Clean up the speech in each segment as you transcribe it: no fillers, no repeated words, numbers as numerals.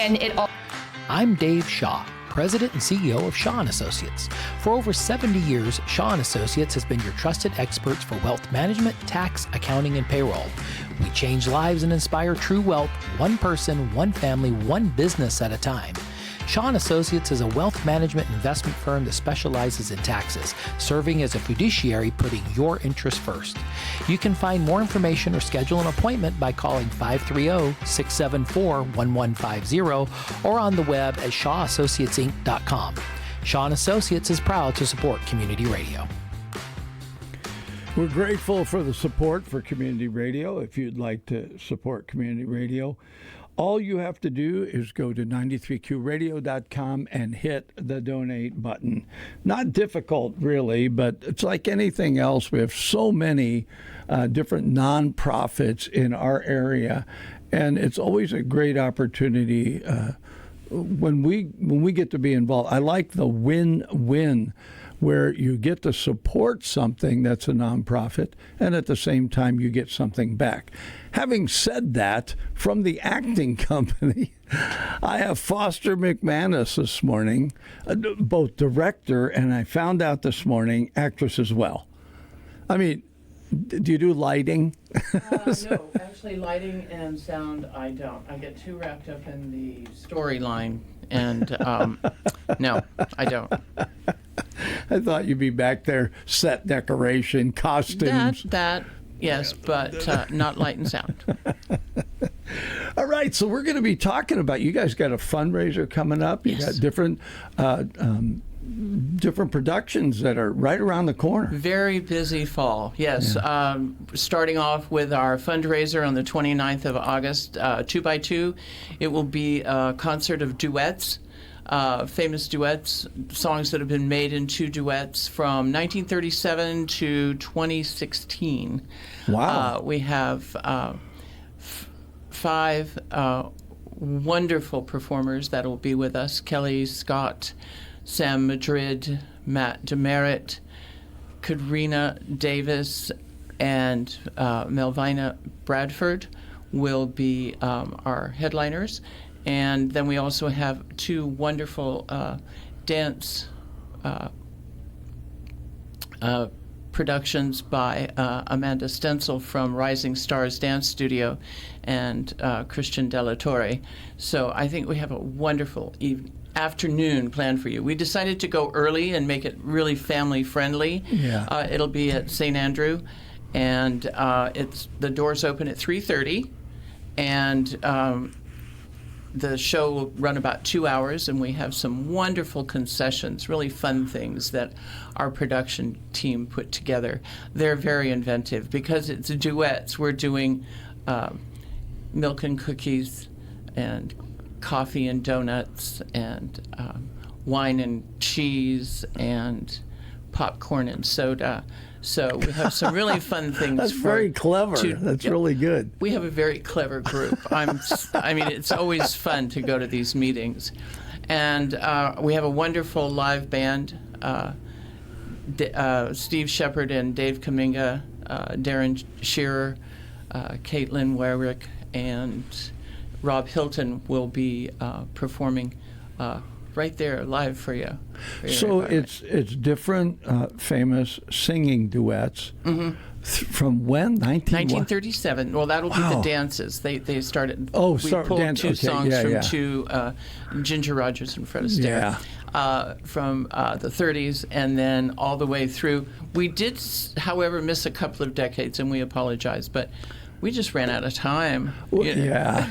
And I'm Dave Shaw, President and CEO of Shaw & Associates. For over 70 years, Shaw & Associates has been your trusted experts for wealth management, tax, accounting, and payroll. We change lives and inspire true wealth, one person, one family, one business at a time. Shaw & Associates is a wealth management investment firm that specializes in taxes, serving as a fiduciary, putting your interests first. You can find more information or schedule an appointment by calling 530-674-1150 or on the web at shawassociatesinc.com. Shaw & Associates is proud to support community radio. We're grateful for the support for community radio. If you'd like to support community radio, all you have to do is go to 93qradio.com and hit the donate button. Not difficult, really, but it's like anything else. We have so many different nonprofits in our area, and it's always a great opportunity when we get to be involved. I like the win-win, where you get to support something that's a nonprofit, and at the same time you get something back. Having said that, from the acting company, I have Foster McManus this morning, both director and, I found out this morning, actress as well. I mean, do you do lighting? No, actually lighting and sound I don't. I get too wrapped up in the storyline, and no, I don't. I thought you'd be back there, set decoration, costumes. That yes, but not light and sound. All right, so we're going to be talking about, you guys got a fundraiser coming up. You got different productions that are right around the corner. Very busy fall, yes. Yeah. Starting off with our fundraiser on the 29th of August, 2x2. It will be a concert of duets. Famous duets, songs that have been made into duets from 1937 to 2016. Wow. We have five wonderful performers that will be with us: Kelly Scott, Sam Madrid, Matt Demerit, Katrina Davis, and Melvina Bradford will be our headliners. And then we also have two wonderful dance productions by Amanda Stencil from Rising Stars Dance Studio and Christian Della Torre. So I think we have a wonderful afternoon planned for you. We decided to go early and make it really family friendly. Yeah. It'll be at St. Andrew, and the doors open at 3:30, and the show will run about 2 hours, and we have some wonderful concessions, really fun things that our production team put together. They're very inventive because it's duets. We're doing milk and cookies and coffee and donuts and wine and cheese and popcorn and soda. So we have some really fun things. That's very clever. That's really good. We have a very clever group. I mean, it's always fun to go to these meetings. And we have a wonderful live band. Steve Shepard and Dave Kaminga, Darren Shearer, Caitlin Warwick, and Rob Hilton will be performing right there live for you. So it's different famous singing duets. Mm-hmm. From when? 1937. Well, that'll be the dances. They started. Oh, we pulled two songs from two Ginger Rogers and Fred Astaire from the 30s, and then all the way through. We did, however, miss a couple of decades, and we apologize, but we just ran out of time. Well,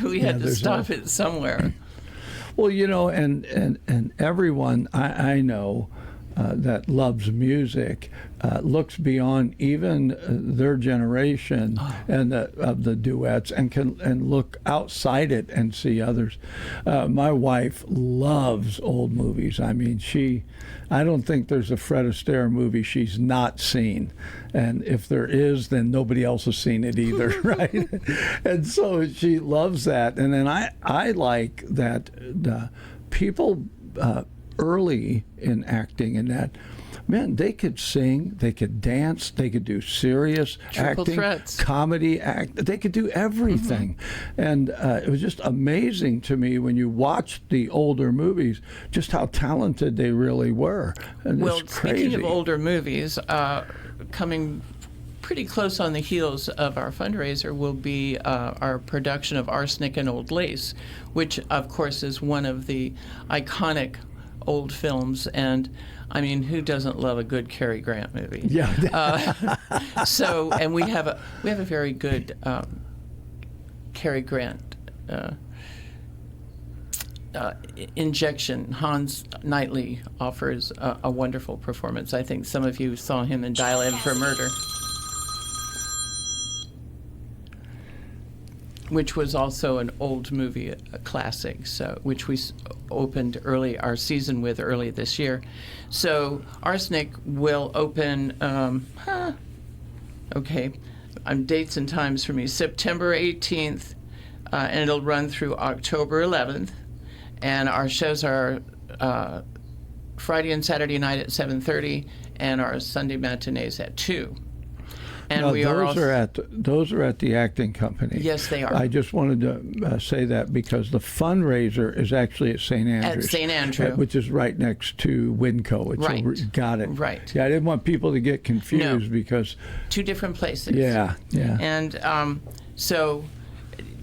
we had to stop it somewhere. Well, and everyone I know that loves music looks beyond even their generation and of the duets, and can look outside it and see others. My wife loves old movies. I mean, I don't think there's a Fred Astaire movie she's not seen, and if there is, then nobody else has seen it either, right? And so she loves that. And then I like that the people early in acting and that man, they could sing, they could dance, they could do serious Triple acting, threats. comedy act. They could do everything. And it was just amazing to me when you watched the older movies, just how talented they really were. And Well, it's crazy. speaking of older movies, coming pretty close on the heels of our fundraiser will be our production of Arsenic and Old Lace, which, of course, is one of the iconic old films. And, I mean, who doesn't love a good Cary Grant movie? Yeah. And we have a very good Cary Grant injection. Hans Knightley offers a wonderful performance. I think some of you saw him in Dial M for Murder, which was also an old movie, a classic, so which we opened our season with early this year. So Arsenic will open, dates and times for me, September 18th, and it'll run through October 11th. And our shows are Friday and Saturday night at 7:30, and our Sunday matinees at 2. And No, we those are at the acting company. Yes, they are. I just wanted to say that because the fundraiser is actually at St. Andrews. At St. Andrew. Which is right next to Winco. It's Right. Got it. Right. Yeah, I didn't want people to get confused because. Two different places. Yeah. And so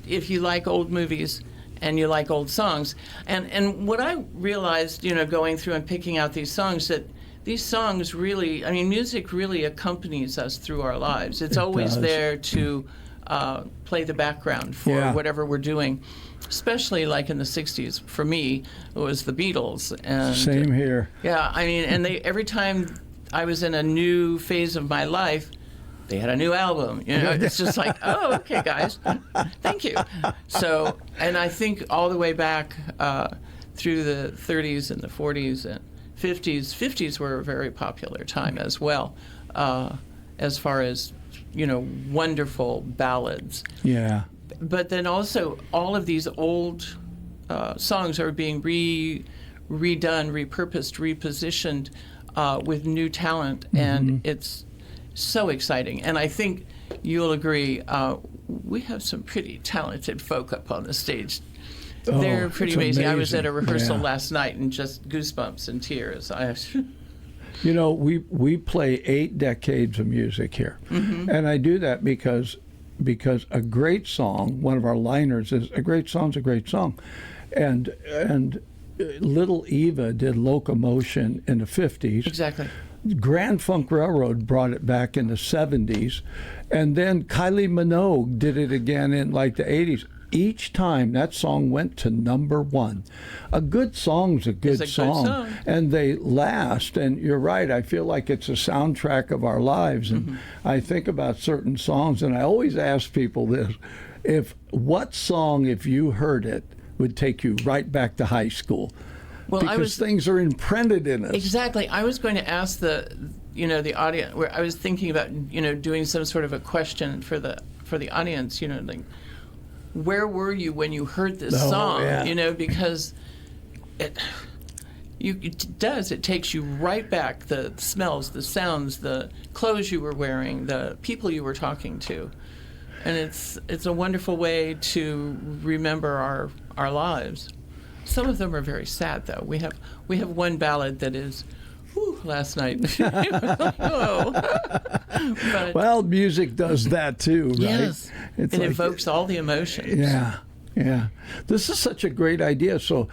if you like old movies and you like old songs, and what I realized, going through and picking out these songs, that these songs really, music really accompanies us through our lives. It's always does. there to play the background for whatever we're doing, especially like in the 60s. For me, it was the Beatles. And Same here. yeah, and every time I was in a new phase of my life, they had a new album. It's just like, oh, okay, guys, thank you. So, and I think all the way back through the 30s and the 40s and 50s. 50s were a very popular time as well, as far as, wonderful ballads. Yeah. But then also all of these old songs are being redone, repurposed, repositioned with new talent, and it's so exciting. And I think you'll agree, we have some pretty talented folk up on the stage. They're pretty it's amazing. I was at a rehearsal Yeah. last night and just goosebumps and tears. We play 8 decades of music here. And I do that because a great song, one of our liners is, a great song's a great song. And Little Eva did Locomotion in the 50s. Exactly. Grand Funk Railroad brought it back in the 70s. And then Kylie Minogue did it again in like the 80s. Each time that song went to #1. A good song's a good song, and they last. And you're right, I feel like it's a soundtrack of our lives. And I think about certain songs, and I always ask people this: what song, if you heard it, would take you right back to high school? Well, because things are imprinted in us. Exactly. I was going to ask the audience. Where I was thinking about doing some sort of a question for the audience. Like, where were you when you heard this song? Yeah. Because it does. It takes you right back. The smells, the sounds, the clothes you were wearing, the people you were talking to, and it's a wonderful way to remember our lives. Some of them are very sad, though. We have one ballad that is, last night. Oh. But, well, music does that too, right? Yes, it evokes all the emotions. Yeah. This is such a great idea. So,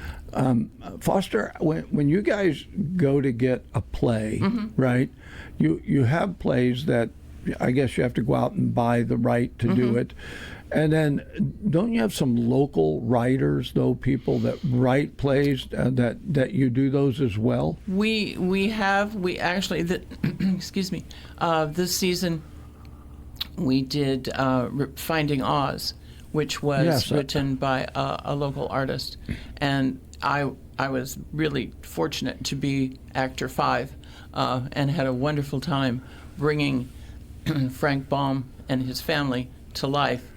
Foster, when you guys go to get a play, right? You have plays that I guess you have to go out and buy the right to do it. And then, don't you have some local writers, though, people that write plays that you do those as well? We actually excuse me, this season we did Finding Oz, which was written by a local artist, and I was really fortunate to be actor 5, and had a wonderful time bringing Frank Baum and his family to life.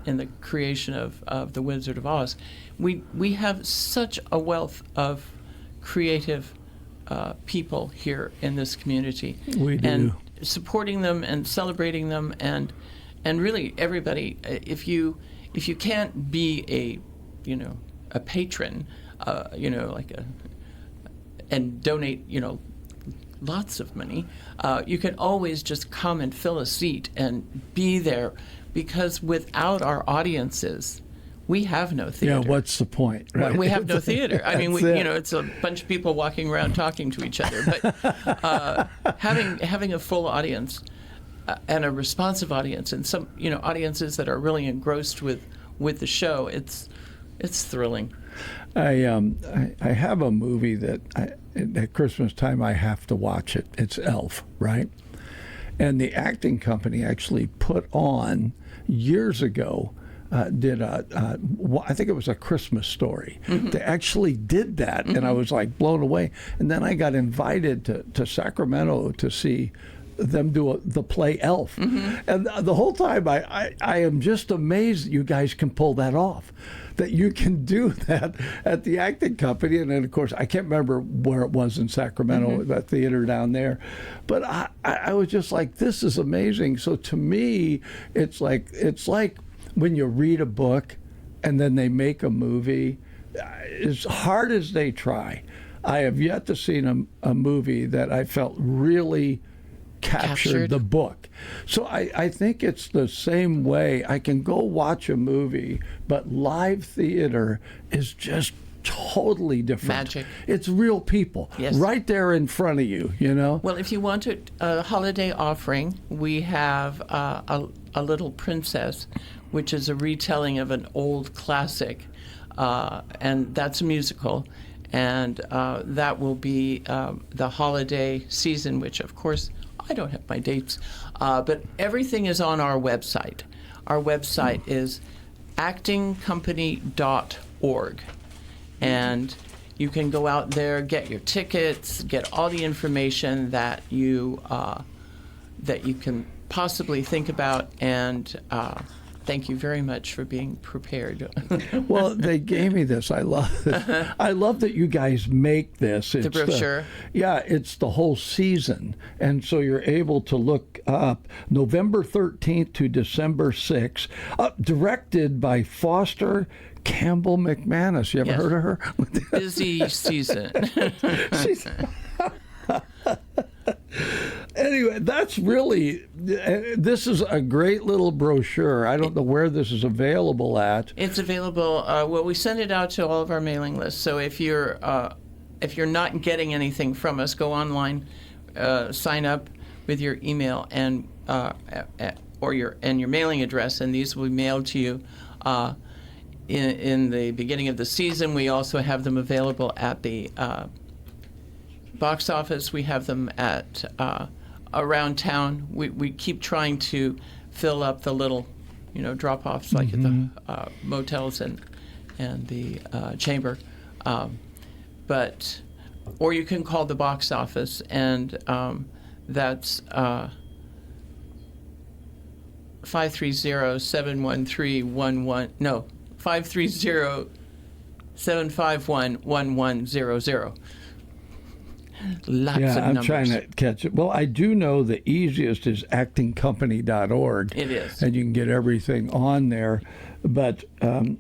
In the creation of The Wizard of Oz. We have such a wealth of creative people here in this community. We do. And supporting them and celebrating them, and really everybody. If you can't be a patron, and donate lots of money, you can always just come and fill a seat and be there, because without our audiences, we have no theater. Yeah, what's the point? Right? We have no theater. I mean, That's it's a bunch of people walking around talking to each other. But having a full audience and a responsive audience, and some audiences that are really engrossed with the show, it's thrilling. I have a movie that at Christmas time I have to watch it. It's Elf, right? And the acting company actually put on years ago. Did I think it was A Christmas Story. Mm-hmm. They actually did that, and I was like blown away. And then I got invited to Sacramento to see them do the play Elf. Mm-hmm. And the whole time I am just amazed that you guys can pull that off, that you can do that at the acting company. And then, of course, I can't remember where it was in Sacramento, mm-hmm. that theater down there. But I was just like, this is amazing. So to me, it's like when you read a book and then they make a movie, as hard as they try, I have yet to see a movie that I felt really captured the book. So I think it's the same way. I can go watch a movie, but live theater is just totally different. Magic. It's real people, yes. right there in front of you, Well, if you want a holiday offering, we have a Little Princess, which is a retelling of an old classic, and that's a musical, and that will be the holiday season, which, of course, I don't have my dates, but everything is on our website. Our website is actingcompany.org, and you can go out there, get your tickets, get all the information that you can possibly think about, and thank you very much for being prepared. Well, they gave me this. I love this. I love that you guys make this. It's the brochure. It's the whole season. And so you're able to look up November 13th to December 6th, directed by Foster McManus. You ever heard of her? Busy season. Anyway, that's really, this is a great little brochure. I don't know where this is available at. It's available, we send it out to all of our mailing lists. So if you're not getting anything from us, go online, sign up with your email and your mailing address, and these will be mailed to you in the beginning of the season. We also have them available at the box office. We have them at around town. We keep trying to fill up the little, drop-offs like mm-hmm. at the motels and the chamber. Or you can call the box office, and that's 530-713-11. No, 530-751-1100. Lots of I'm numbers. Trying to catch it. Well, I do know the easiest is actingcompany.org. It is. And you can get everything on there. But I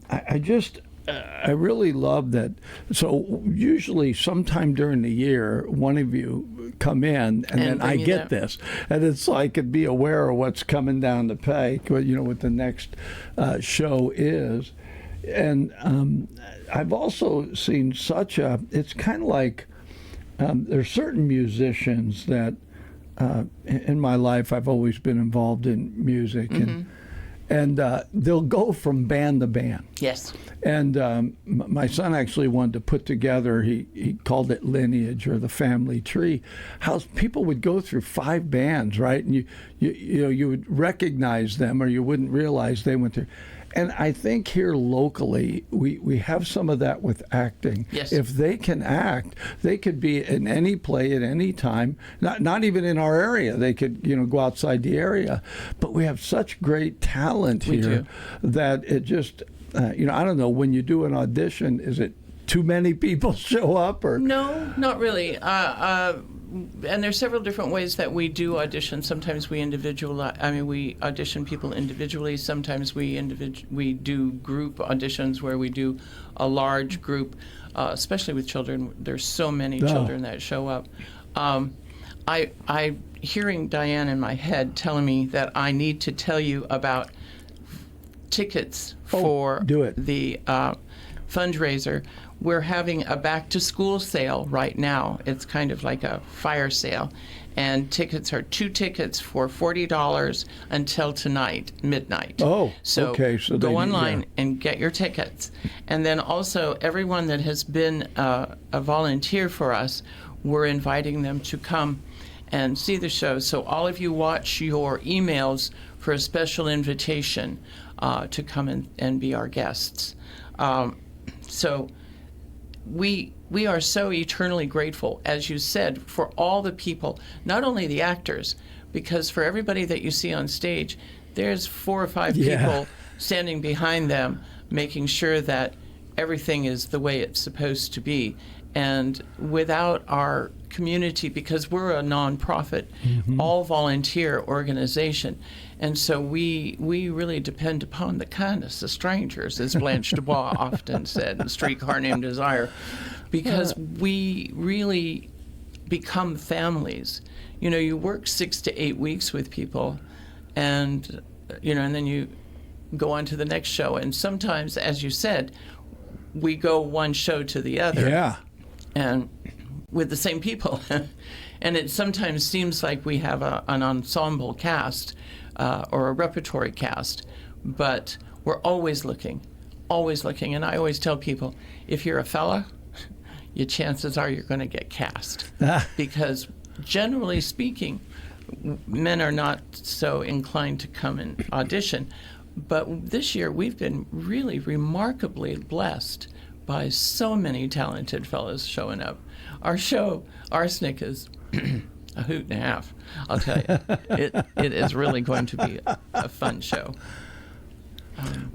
really love that. So usually sometime during the year, one of you come in and then I get this. And it's like I'd be aware of what's coming down the pike, what the next show is. And I've also seen it's kind of like, there's certain musicians that in my life I've always been involved in music, mm-hmm. and they'll go from band to band. Yes. And my son actually wanted to put together, he called it lineage or the family tree, how people would go through 5 bands, right? And you would recognize them or you wouldn't realize they went through. And I think here locally, we have some of that with acting. Yes. If they can act, they could be in any play at any time, not even in our area. They could, go outside the area. But we have such great talent here that it just, I don't know, when you do an audition, is it too many people show up, or No, not really. And there's several different ways that we do audition. Sometimes we we audition people individually. Sometimes we do group auditions where we do a large group, especially with children. There's so many children that show up. I hearing Diane in my head telling me that I need to tell you about tickets for the fundraiser. We're having a back-to-school sale right now. It's kind of like a fire sale. And tickets are 2 tickets for $40 until tonight, midnight. Oh, so okay. So go online and get your tickets. And then also, everyone that has been a volunteer for us, we're inviting them to come and see the show. So all of you watch your emails for a special invitation to come and be our guests. So we are so eternally grateful, as you said, for all the people, not only the actors, because for everybody that you see on stage, there's 4 or 5 people standing behind them, making sure that everything is the way it's supposed to be. And without our community, because we're a nonprofit, all volunteer organization, and so we really depend upon the kindness of strangers, as Blanche Dubois often said in Streetcar Named Desire, because we really become families. You know, you work 6 to 8 weeks with people, and and then you go on to the next show. And sometimes, as you said, we go one show to the other. Yeah. And with the same people. And it sometimes seems like we have an ensemble cast or a repertory cast, but we're always looking. And I always tell people, if you're a fella, your chances are you're going to get cast. Because generally speaking, men are not so inclined to come and audition. But this year we've been really remarkably blessed by so many talented fellows showing up. Our show, Arsenic, is a hoot and a half, I'll tell you. It is really going to be a fun show.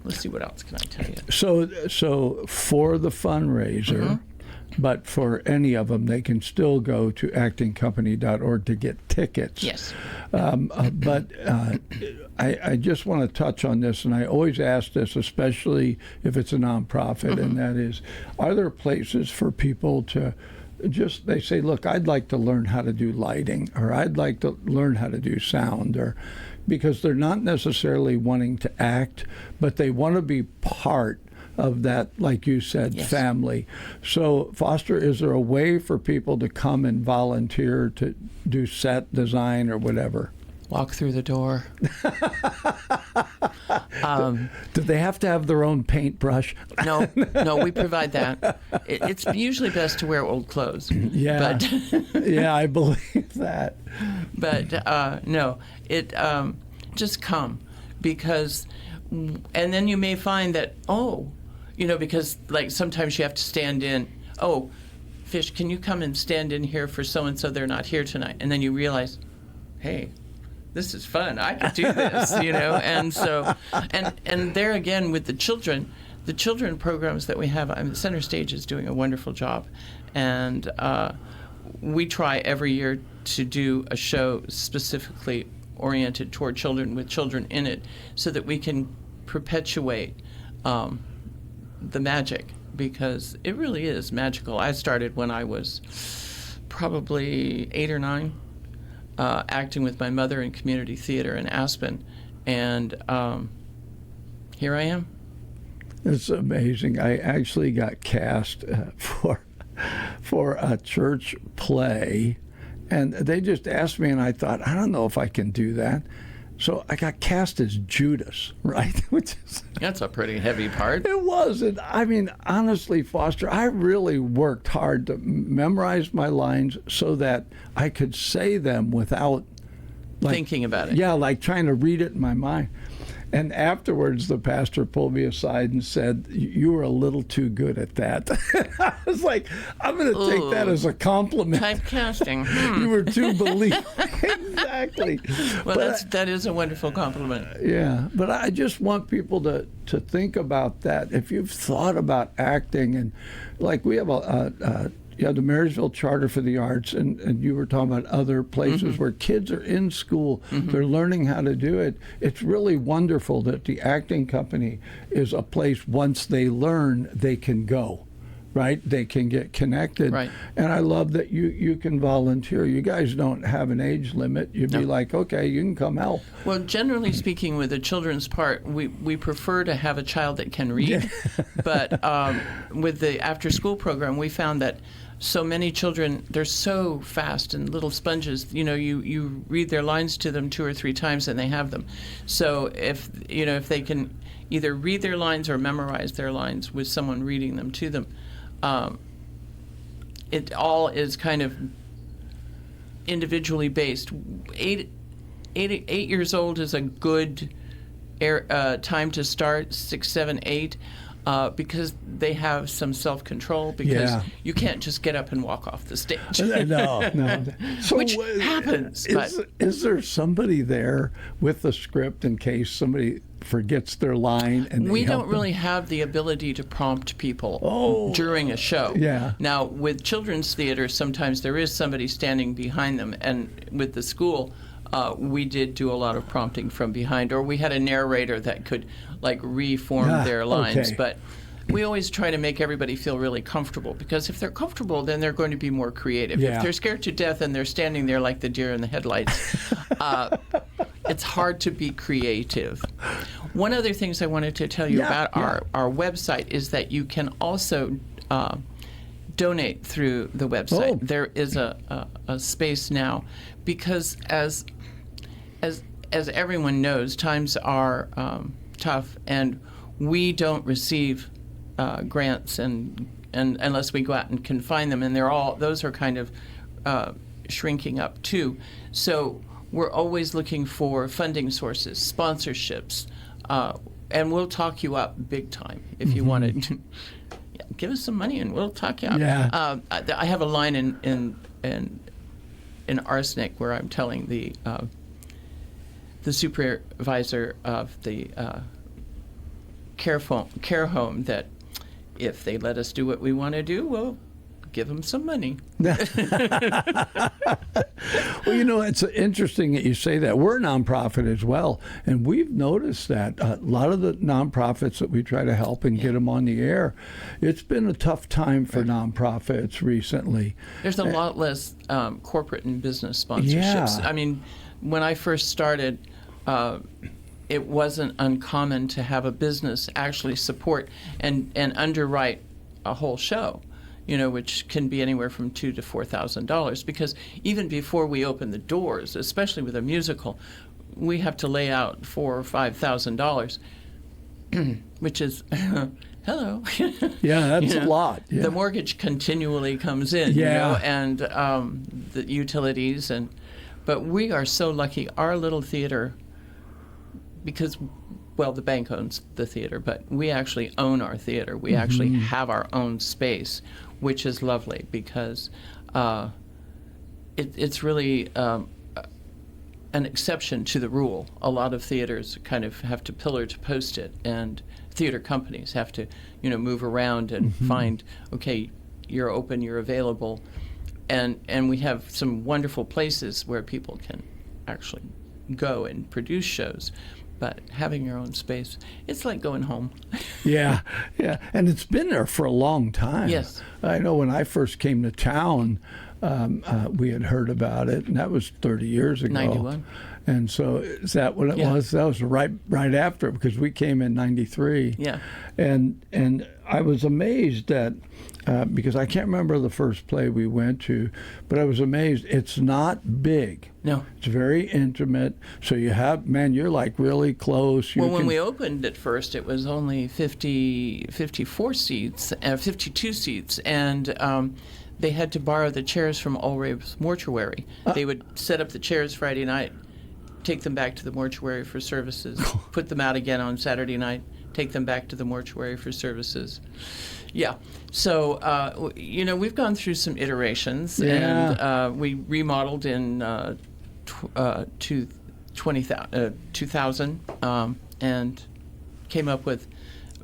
Let's see, what else can I tell you? So for the fundraiser, but for any of them, they can still go to actingcompany.org to get tickets. Yes. But I just want to touch on this, and I always ask this, especially if it's a nonprofit, and that is, are there places for people to they say, look, I'd like to learn how to do lighting, or I'd like to learn how to do sound, or because they're not necessarily wanting to act, but they want to be part of that, like you said, family. So, Foster, is there a way for people to come and volunteer to do set design or whatever? Walk through the door. Do they have to have their own paintbrush? No, we provide that. It's usually best to wear old clothes. Yeah, but yeah, I believe that. But no, just come, because, and then you may find that, because like sometimes you have to stand in, Fish, can you come and stand in here for so-and-so, they're not here tonight. And then you realize, hey, this is fun. I could do this, And so, and there again with the children programs that we have, Center Stage is doing a wonderful job. And we try every year to do a show specifically oriented toward children, with children in it, so that we can perpetuate the magic, because it really is magical. I started when I was probably 8 or 9, acting with my mother in community theater in Aspen, and here I am. It's amazing. I actually got cast for a church play, and they just asked me, and I thought, I don't know if I can do that. So I got cast as Judas, right? That's a pretty heavy part. It was. And honestly, Foster, I really worked hard to memorize my lines so that I could say them without thinking about it. Yeah, like trying to read it in my mind. And afterwards, the pastor pulled me aside and said, "You were a little too good at that." I was like, "I'm going to take that as a compliment." Typecasting. You were too believing. Exactly. Well, that is a wonderful compliment. Yeah, but I just want people to think about that. If you've thought about acting, and like we have the Marysville Charter for the Arts, and you were talking about other places where kids are in school, they're learning how to do it. It's really wonderful that the acting company is a place, once they learn, they can go. Right? They can get connected. Right. And I love that you can volunteer. You guys don't have an age limit. You'd be like, okay, you can come help. Well, generally speaking, with the children's part, we prefer to have a child that can read. But with the after-school program, we found that so many children, they're so fast and little sponges. You read their lines to them 2 or 3 times and they have them. So if they can either read their lines or memorize their lines with someone reading them to them, it all is kind of individually based. 8 years old is a good time to start. 6, 7, 8, because they have some self-control. Because you can't just get up and walk off the stage. No. So which happens. Is there somebody there with the script in case somebody forgets their line? And we don't really have the ability to prompt people during a show. Yeah. Now, with children's theater, sometimes there is somebody standing behind them, and with the school, we did do a lot of prompting from behind, or we had a narrator that could reform their lines. Okay. But we always try to make everybody feel really comfortable, because if they're comfortable, then they're going to be more creative. Yeah. If they're scared to death and they're standing there like the deer in the headlights, it's hard to be creative. One other things I wanted to tell you about our website is that you can also donate through the website. There is a space now, because as everyone knows, times are tough, and we don't receive grants and unless we go out and can find them, and those are kind of shrinking up too. So we're always looking for funding sources, sponsorships, and we'll talk you up big time if you want to. Give us some money and we'll talk you up. Yeah. I have a line in Arsenic where I'm telling the supervisor of the care home that if they let us do what we want to do, we'll give them some money. Well, it's interesting that you say that. We're a nonprofit as well, and we've noticed that a lot of the nonprofits that we try to help and get them on the air, it's been a tough time for nonprofits recently. There's a lot less corporate and business sponsorships. Yeah. I mean, when I first started, it wasn't uncommon to have a business actually support and underwrite a whole show, which can be anywhere from $2,000 to $4,000. Because even before we open the doors, especially with a musical, we have to lay out $4,000 or $5,000, which is hello. Yeah, that's a lot. Yeah. The mortgage continually comes in, and the utilities but we are so lucky. Our little theater, because the bank owns the theater, but we actually own our theater. We actually have our own space, which is lovely, because it's really an exception to the rule. A lot of theaters kind of have to pillar to post it, and theater companies have to, move around and find, okay, you're open, you're available. And we have some wonderful places where people can actually go and produce shows. But having your own space, it's like going home. Yeah. And it's been there for a long time. Yes. I know when I first came to town, we had heard about it, and that was 30 years ago. 91. And so is that what it was? That was right after, because we came in 93. Yeah. And I was amazed that, because I can't remember the first play we went to, but I was amazed. It's not big. No. It's very intimate. So you're like really close. When we opened at first, it was only 54 seats, 52 seats, and they had to borrow the chairs from Allrave's mortuary. They would set up the chairs Friday night, take them back to the mortuary for services, put them out again on Saturday night, take them back to the mortuary for services. Yeah. So, we've gone through some iterations, and we remodeled in 2000 and came up with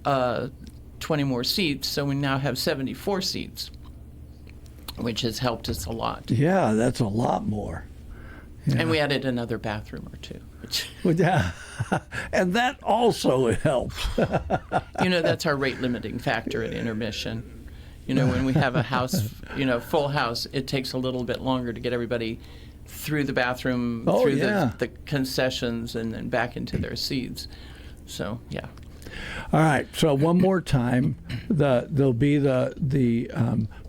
20 more seats, so we now have 74 seats, which has helped us a lot. Yeah, that's a lot more. Yeah. And we added another bathroom or two, which, Well, yeah. And that also helps. that's our rate limiting factor at intermission. When we have a house, full house, it takes a little bit longer to get everybody through the bathroom, through the concessions, and then back into their seats. So, yeah. All right. So one more time, there'll be the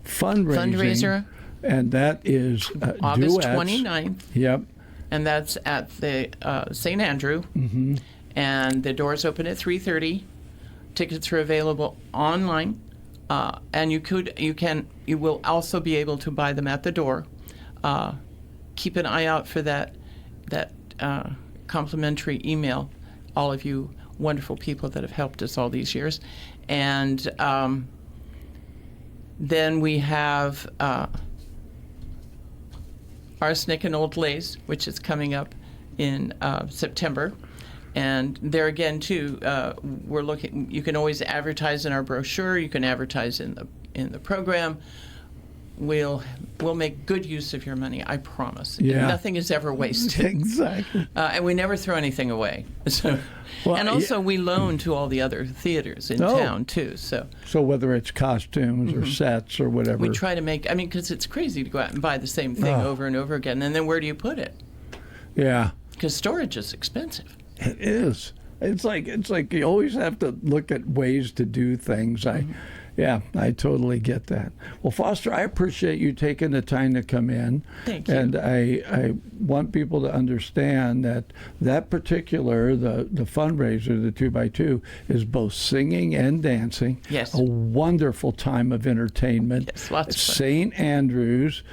fundraiser, and that is August duets. 29th. Yep. And that's at the St. Andrew. Mm-hmm. And the doors open at 3:30. Tickets are available online, and you will also be able to buy them at the door. Keep an eye out for that complimentary email. All of you wonderful people that have helped us all these years, and then we have Arsenic and Old Lace, which is coming up in September. And there again, too, we're looking. You can always advertise in our brochure. You can advertise in the program. We'll make good use of your money. I promise. Yeah. Nothing is ever wasted. Exactly. And we never throw anything away. So, and also we loan to all the other theaters in town too. So whether it's costumes or sets or whatever, we try to make. because it's crazy to go out and buy the same thing over and over again, and then where do you put it? Yeah. Because storage is expensive. It is. It's like you always have to look at ways to do things. Yeah, I totally get that. Well, Foster, I appreciate you taking the time to come in. Thank you. And I want people to understand that particular, the fundraiser, the 2x2, is both singing and dancing. Yes. A wonderful time of entertainment. Yes, lots of fun. St. Andrews,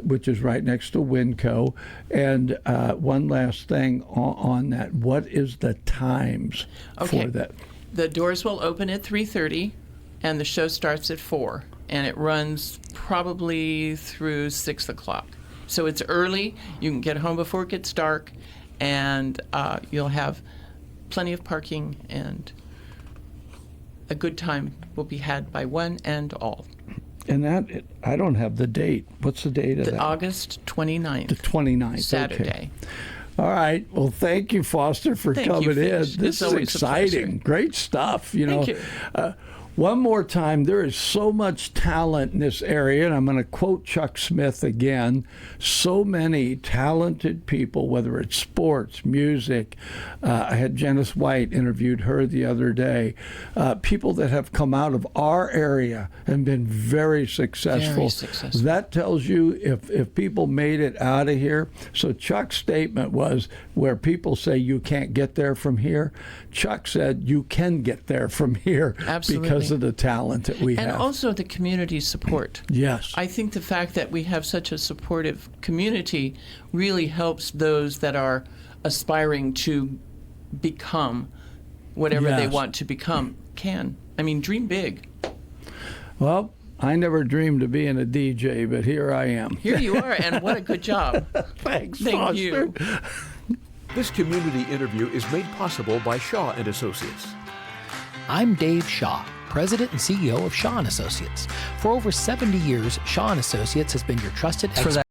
which is right next to Winco. And one last thing on that. What is the times for that? The doors will open at 3:30. And the show starts at 4, and it runs probably through 6 o'clock. So it's early. You can get home before it gets dark, and you'll have plenty of parking, and a good time will be had by one and all. And I don't have the date. What's the date of that? August 29th. The 29th. Saturday. Okay. All right. Well, thank you, Foster, for coming in. This is exciting. Great stuff. Thank you. One more time, there is so much talent in this area, and I'm going to quote Chuck Smith again. So many talented people, whether it's sports, music. I had Janice White, interviewed her the other day. People that have come out of our area and been very successful. Very successful. That tells you if people made it out of here. So Chuck's statement was, where people say you can't get there from here, Chuck said you can get there from here. Absolutely. Because of the talent that we have. And also the community support. Yes. I think the fact that we have such a supportive community really helps those that are aspiring to become whatever they want to become can. Dream big. Well, I never dreamed of being a DJ, but here I am. Here you are, and what a good job. Thanks, Thank Foster. you. This community interview is made possible by Shaw and Associates. I'm Dave Shaw, President and CEO of Shaw & Associates. For over 70 years, Shaw & Associates has been your trusted expert.